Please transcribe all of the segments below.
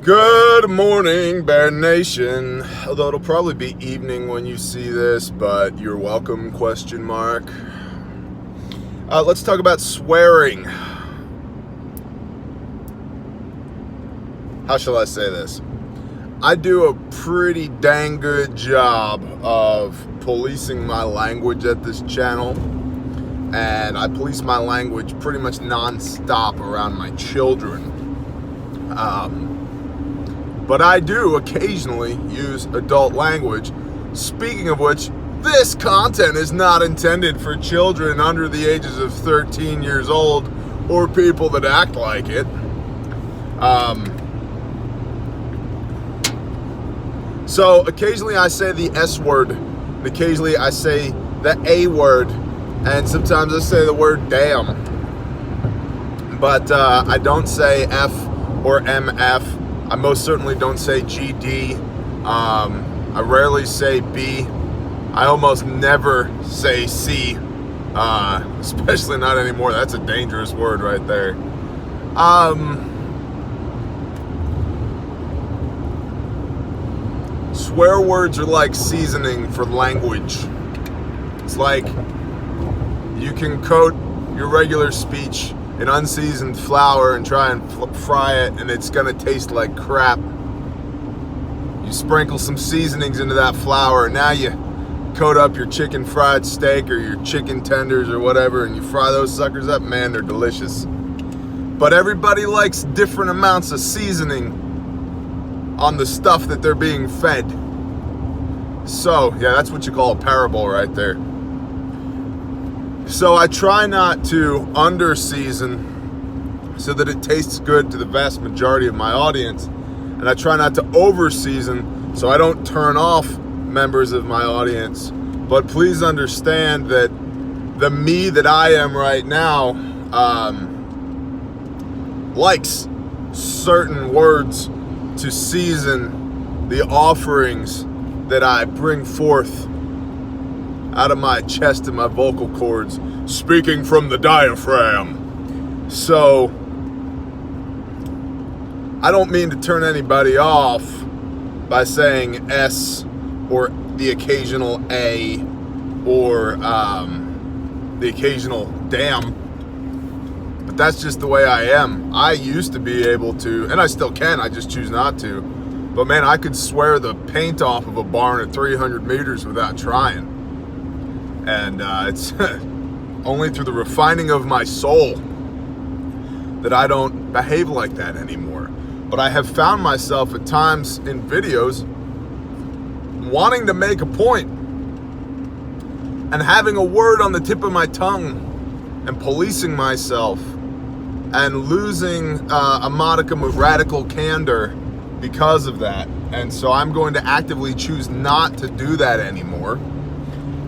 Good morning, Bear Nation. Although it'll probably be evening when you see this, but you're welcome, question mark. Let's talk about swearing. How shall I say this? I do a pretty dang good job of policing my language at this channel. And I police my language pretty much non-stop around my children. But I do occasionally use adult language. Speaking of which, this content is not intended for children under the ages of 13 years old or people that act like it. So occasionally I say the S word, and occasionally I say the A word, and sometimes I say the word damn. But I don't say F or MF. I most certainly don't say GD. I rarely say B. I almost never say C, especially not anymore. That's a dangerous word right there. Swear words are like seasoning for language. It's like you can coat your regular speech in unseasoned flour and try and fry it, and it's gonna taste like crap. You sprinkle some seasonings into that flour, and now you coat up your chicken fried steak or your chicken tenders or whatever, and you fry those suckers up. Man, they're delicious. But everybody likes different amounts of seasoning on the stuff that they're being fed. So yeah, that's what you call a parable right there. So I try not to under-season so that it tastes good to the vast majority of my audience. And I try not to over-season so I don't turn off members of my audience. But please understand that the me that I am right now likes certain words to season the offerings that I bring forth out of my chest and my vocal cords, speaking from the diaphragm. So I don't mean to turn anybody off by saying S or the occasional A or the occasional damn, but that's just the way I am. I used to be able to, and I still can, I just choose not to, but man, I could swear the paint off of a barn at 300 meters without trying. And it's only through the refining of my soul that I don't behave like that anymore. But I have found myself at times in videos wanting to make a point and having a word on the tip of my tongue and policing myself and losing a modicum of radical candor because of that. And so I'm going to actively choose not to do that anymore.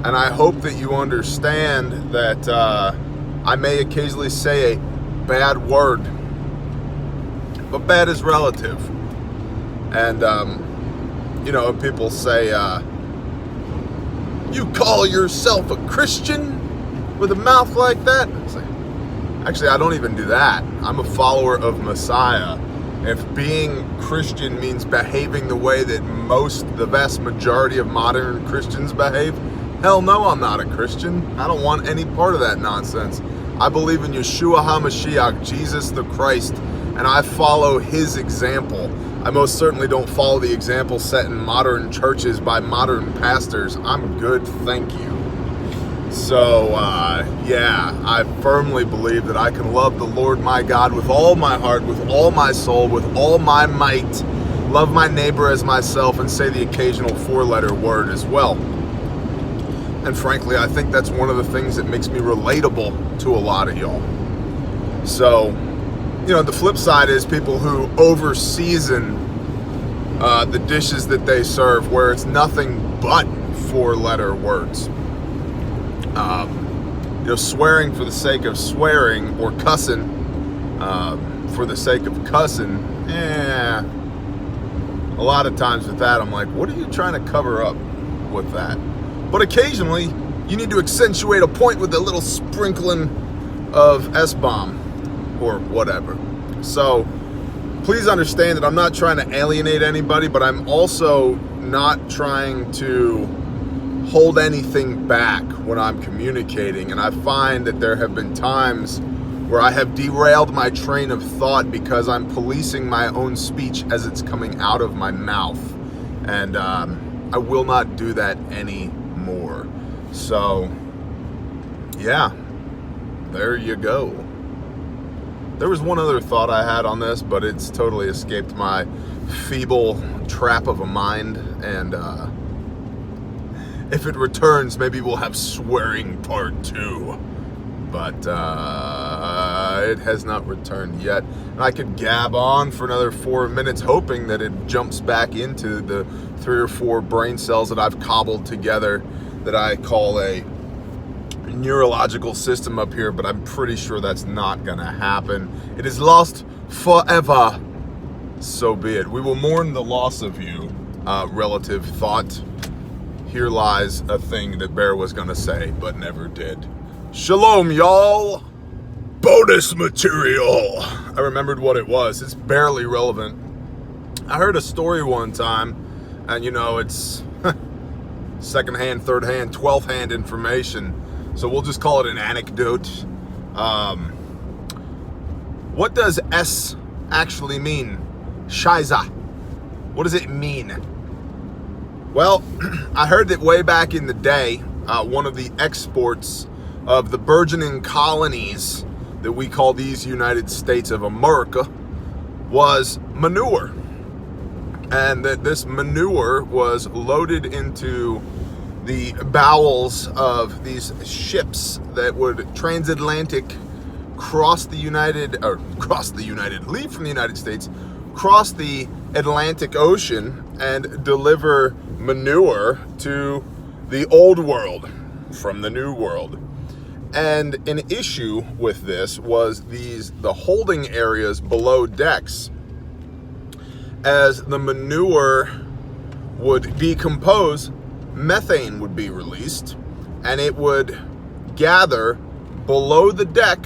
And I hope that you understand that I may occasionally say a bad word, but bad is relative. And, people say, you call yourself a Christian with a mouth like that? It's like, actually, I don't even do that. I'm a follower of Messiah. If being Christian means behaving the way that the vast majority of modern Christians behave, hell no, I'm not a Christian. I don't want any part of that nonsense. I believe in Yeshua HaMashiach, Jesus the Christ, and I follow his example. I most certainly don't follow the example set in modern churches by modern pastors. I'm good, thank you. So, yeah, I firmly believe that I can love the Lord my God with all my heart, with all my soul, with all my might, love my neighbor as myself, and say the occasional four-letter word as well. And frankly, I think that's one of the things that makes me relatable to a lot of y'all. So, the flip side is people who over-season the dishes that they serve, where it's nothing but four-letter words. Swearing for the sake of swearing, or cussing for the sake of cussing, a lot of times with that, I'm like, what are you trying to cover up with that? But occasionally, you need to accentuate a point with a little sprinkling of S-bomb or whatever. So, please understand that I'm not trying to alienate anybody, but I'm also not trying to hold anything back when I'm communicating. And I find that there have been times where I have derailed my train of thought because I'm policing my own speech as it's coming out of my mouth. And I will not do that anymore. So, yeah, there you go. There was one other thought I had on this, but it's totally escaped my feeble trap of a mind. And if it returns, maybe we'll have swearing part 2. But it has not returned yet. And I could gab on for another 4 minutes, hoping that it jumps back into the 3 or 4 brain cells that I've cobbled together that I call a neurological system up here, but I'm pretty sure that's not gonna happen. It is lost forever. So be it. We will mourn the loss of you, relative thought. Here lies a thing that Bear was gonna say, but never did. Shalom, y'all. Bonus material. I remembered what it was. It's barely relevant. I heard a story one time, and you know, it's second-hand, third-hand, 12th-hand information. So we'll just call it an anecdote. What does S actually mean? Shiza. What does it mean? Well, I heard that way back in the day, one of the exports of the burgeoning colonies that we call these United States of America was manure. And that this manure was loaded into the bowels of these ships that would transatlantic leave from the United States, cross the Atlantic Ocean and deliver manure to the old world from the new world. And an issue with this was the holding areas below decks. As the manure would decompose, methane would be released, and it would gather below the deck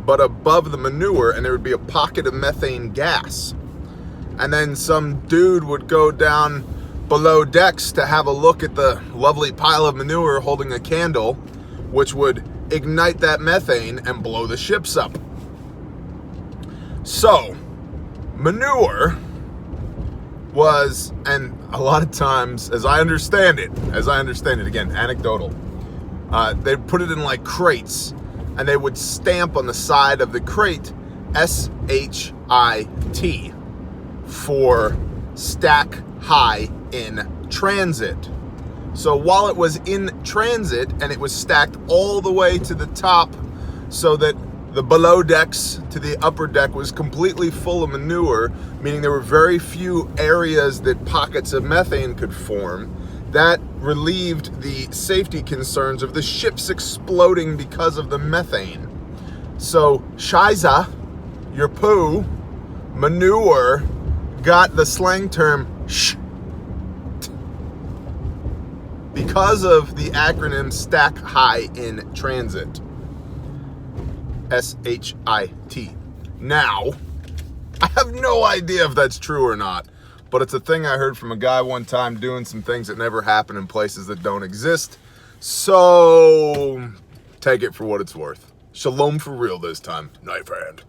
but above the manure, and there would be a pocket of methane gas. And then some dude would go down below decks to have a look at the lovely pile of manure holding a candle, which would ignite that methane and blow the ships up. So, manure was, and a lot of times, as I understand it, again, anecdotal, they'd put it in like crates, and they would stamp on the side of the crate SHIT for stack high in transit. So while it was in transit and it was stacked all the way to the top so that the below decks to the upper deck was completely full of manure, meaning there were very few areas that pockets of methane could form, that relieved the safety concerns of the ships exploding because of the methane. So shiza, your poo, manure, got the slang term sh because of the acronym Stack High in Transit. SHIT. Now, I have no idea if that's true or not, but it's a thing I heard from a guy one time doing some things that never happen in places that don't exist. So, take it for what it's worth. Shalom for real this time. Knife hand.